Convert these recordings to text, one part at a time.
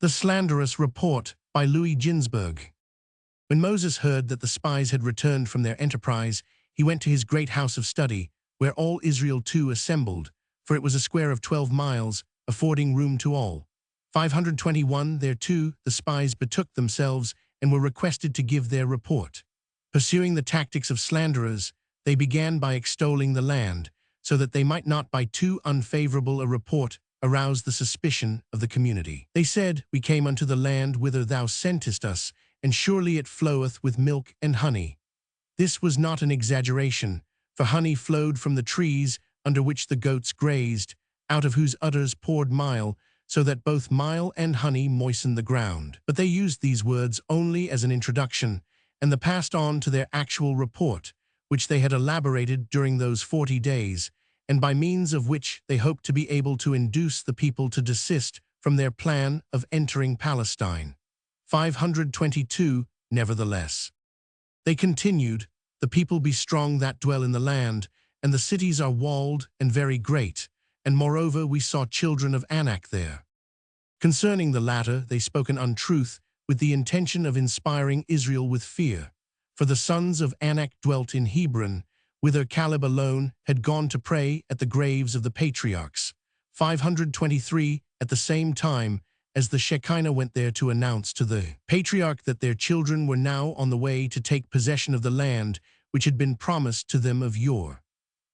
The Slanderous Report by Ginzberg. When Moses heard that the spies had returned from their enterprise, he went to his great house of study, where all Israel too assembled, for it was a square of 12 miles, affording room to all. 521 there too the spies betook themselves and were requested to give their report. Pursuing the tactics of slanderers, they began by extolling the land, so that they might not by too unfavorable a report arouse the suspicion of the community. They said, "We came unto the land whither thou sentest us, and surely it floweth with milk and honey." This was not an exaggeration, for honey flowed from the trees under which the goats grazed, out of whose udders poured mile, so that both mile and honey moistened the ground. But they used these words only as an introduction, and they passed on to their actual report, which they had elaborated during those 40 days, and by means of which they hoped to be able to induce the people to desist from their plan of entering Palestine. 522, nevertheless. They continued, "The people be strong that dwell in the land, and the cities are walled and very great, and moreover we saw children of Anak there." Concerning the latter, they spoke an untruth with the intention of inspiring Israel with fear. For the sons of Anak dwelt in Hebron, whither Caleb alone had gone to pray at the graves of the patriarchs. 523, at the same time as the Shekinah went there to announce to the patriarch that their children were now on the way to take possession of the land which had been promised to them of yore.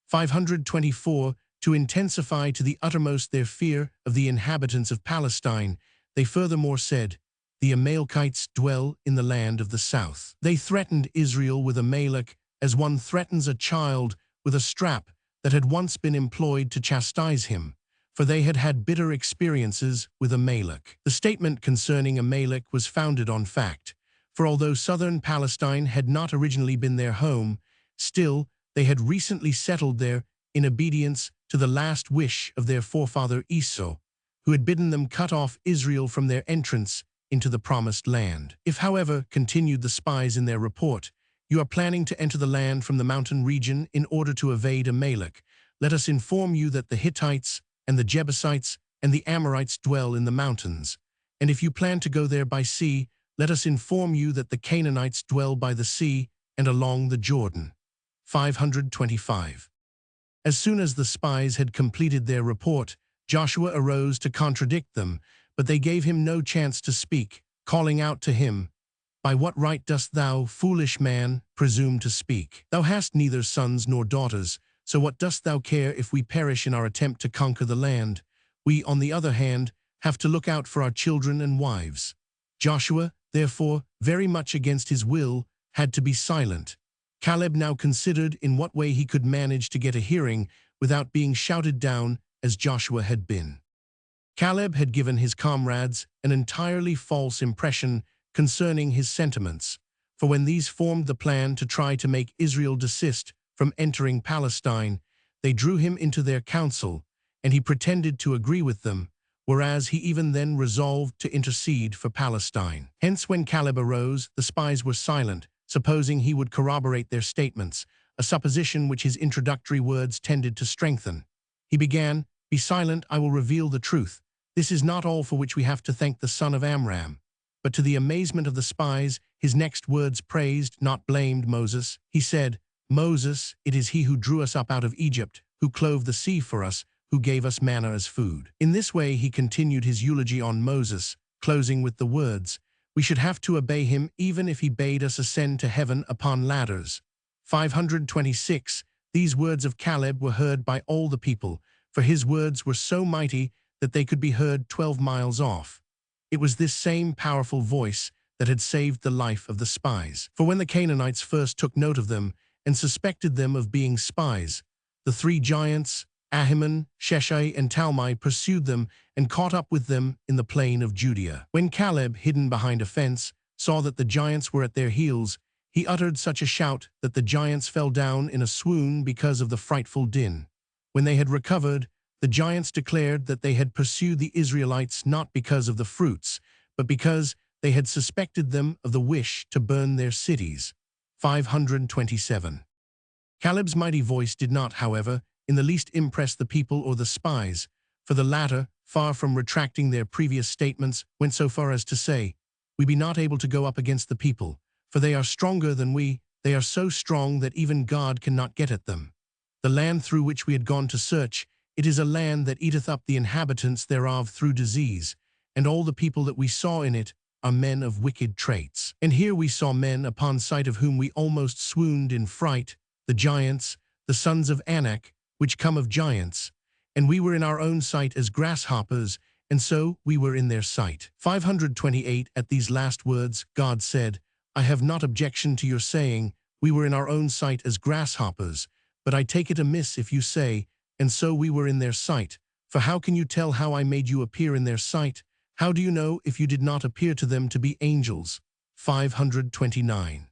524, to intensify to the uttermost their fear of the inhabitants of Palestine, they furthermore said, "The Amalekites dwell in the land of the south." They threatened Israel with Amalek as one threatens a child with a strap that had once been employed to chastise him, for they had had bitter experiences with Amalek. The statement concerning Amalek was founded on fact, for although southern Palestine had not originally been their home, still they had recently settled there in obedience to the last wish of their forefather Esau, who had bidden them cut off Israel from their entrance into the promised land. "If, however," continued the spies in their report, "you are planning to enter the land from the mountain region in order to evade Amalek, let us inform you that the Hittites and the Jebusites and the Amorites dwell in the mountains. And if you plan to go there by sea, let us inform you that the Canaanites dwell by the sea and along the Jordan." 525. As soon as the spies had completed their report, Joshua arose to contradict them, but they gave him no chance to speak, calling out to him, "By what right dost thou, foolish man, presume to speak? Thou hast neither sons nor daughters, so what dost thou care if we perish in our attempt to conquer the land? We, on the other hand, have to look out for our children and wives." Joshua, therefore, very much against his will, had to be silent. Caleb now considered in what way he could manage to get a hearing without being shouted down as Joshua had been. Caleb had given his comrades an entirely false impression concerning his sentiments, for when these formed the plan to try to make Israel desist from entering Palestine, they drew him into their council, and he pretended to agree with them, whereas he even then resolved to intercede for Palestine. Hence when Caleb arose, the spies were silent, supposing he would corroborate their statements, a supposition which his introductory words tended to strengthen. He began, "Be silent, I will reveal the truth. This is not all for which we have to thank the son of Amram." But to the amazement of the spies, his next words praised, not blamed, Moses. He said, "Moses, it is he who drew us up out of Egypt, who clove the sea for us, who gave us manna as food." In this way he continued his eulogy on Moses, closing with the words, "We should have to obey him even if he bade us ascend to heaven upon ladders." 526, these words of Caleb were heard by all the people, for his words were so mighty that they could be heard 12 miles off. It was this same powerful voice that had saved the life of the spies. For when the Canaanites first took note of them and suspected them of being spies, the three giants, Ahiman, Sheshai, and Talmai, pursued them and caught up with them in the plain of Judea. When Caleb, hidden behind a fence, saw that the giants were at their heels, he uttered such a shout that the giants fell down in a swoon because of the frightful din. When they had recovered, the giants declared that they had pursued the Israelites not because of the fruits, but because they had suspected them of the wish to burn their cities. 527. Caleb's mighty voice did not, however, in the least impress the people or the spies, for the latter far from retracting their previous statements, went so far as to say, "We be not able to go up against the people, for they are stronger than we, they are so strong that even God cannot get at them. The land through which we had gone to search, it is a land that eateth up the inhabitants thereof through disease, and all the people that we saw in it are men of wicked traits. And here we saw men upon sight of whom we almost swooned in fright, the giants, the sons of Anak, which come of giants, and we were in our own sight as grasshoppers, and so we were in their sight." 528. At these last words, God said, "I have not objection to your saying, we were in our own sight as grasshoppers, but I take it amiss if you say, and so we were in their sight. For how can you tell how I made you appear in their sight? How do you know if you did not appear to them to be angels?" 529.